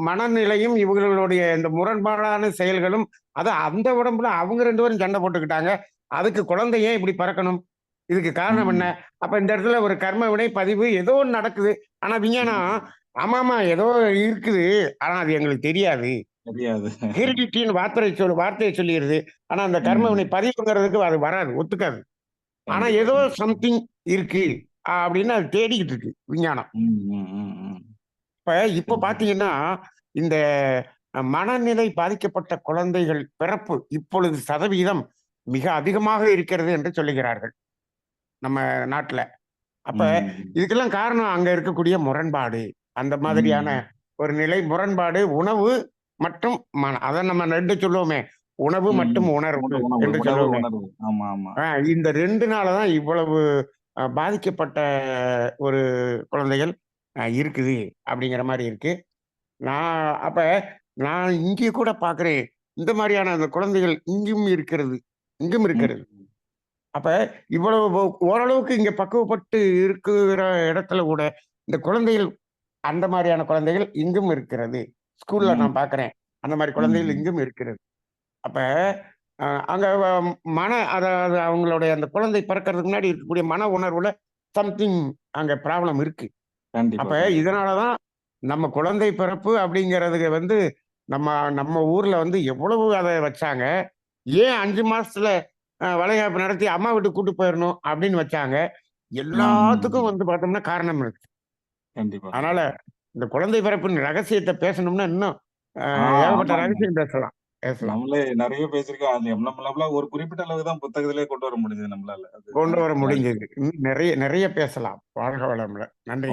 மனநிலையும் இவங்களுடைய இந்த முரண்பாடான செயல்களும் அது அந்த உடம்புல அவங்க 2 பேரும் சண்டை போட்டுக்கிட்டாங்க. அதுக்கு குழந்தை ஏன் இப்படி பறக்கணும்? இதுக்கு காரணம் என்ன? அப்ப இந்த இடத்துல ஒரு கர்ம வினை பதிவு ஏதோ ஒன்று நடக்குது. ஆனா விஞ்ஞானம் ஆமாமா ஏதோ இருக்குது, ஆனா அது எங்களுக்கு தெரியாது. ஹெரிடிட்டின்னு வார்த்தையை சொல்லிடுது. ஆனா அந்த கர்ம வினை பதிவுங்கிறதுக்கு அது வராது, ஒத்துக்காது. ஆனா ஏதோ சம்திங் இருக்கு அப்படின்னு அது தேடிக்கிட்டு இருக்கு விஞ்ஞானம். இப்ப பாத்தீங்கன்னா இந்த மனநிலை பாதிக்கப்பட்ட குழந்தைகள் பிறப்பு இப்பொழுது சதவீதம் மிக அதிகமாக இருக்கிறது என்று சொல்லுகிறார்கள் நம்ம நாட்டுல. அப்ப இதுக்கெல்லாம் காரணம் அங்க இருக்கக்கூடிய முரண்பாடு, அந்த மாதிரியான ஒரு நிலை. முரண்பாடு உணவு மற்றும் மனம். அதை நம்ம 2 சொல்லுவோமே, உணவு மற்றும் உணர்வு என்று சொல்லுவோமே. இந்த 2னாலதான் இவ்வளவு பாதிக்கப்பட்ட ஒரு குழந்தைகள் இருக்குது அப்படிங்கிற மாதிரி இருக்கு. நான் இங்கே கூட பாக்குறேன் இந்த மாதிரியான அந்த குழந்தைகள் இங்கும் இருக்கிறது. அப்ப இவ்வளவு ஓரளவுக்கு இங்க பக்குவப்பட்டு இருக்கிற இடத்துல கூட இந்த குழந்தைகள், அந்த மாதிரியான குழந்தைகள் இங்கும் இருக்கிறது. ஸ்கூல்ல நான் பாக்குறேன் அந்த மாதிரி குழந்தைகள் இங்கும் இருக்கிறது. அப்ப அங்க அதாவது அவங்களுடைய அந்த குழந்தை பிறக்கிறதுக்கு முன்னாடி இருக்கக்கூடிய மன உணர்வுல சம்திங் அங்க ப்ராப்ளம் இருக்கு. அப்ப இதனாலதான் நம்ம குழந்தை பிறப்பு அப்படிங்கறதுக்கு வந்து நம்ம ஊர்ல வந்து எவ்வளவு அதை வச்சாங்க. ஏன் 5 மாசத்துல வளைகாப்பு நடத்தி அம்மா வீட்டுக்கு கூட்டு போயிடணும் அப்படின்னு வச்சாங்க. எல்லாத்துக்கும் வந்து பார்த்தோம்னா காரணம் இருக்கு. அதனால இந்த குழந்தை பிறப்பின் ரகசியத்தை பேசணும்னா இன்னும் ஏகப்பட்ட ரகசியம் பேசலாம். நம்மளே நிறைய பேசிருக்கோம். நம்மளால ஒரு குறிப்பிட்ட அளவு தான் புத்தகத்திலே கொண்டு வர முடிஞ்சது. நம்மளால இன்னும் நிறைய பேசலாம். வாழ்க வளமுடன். நன்றி.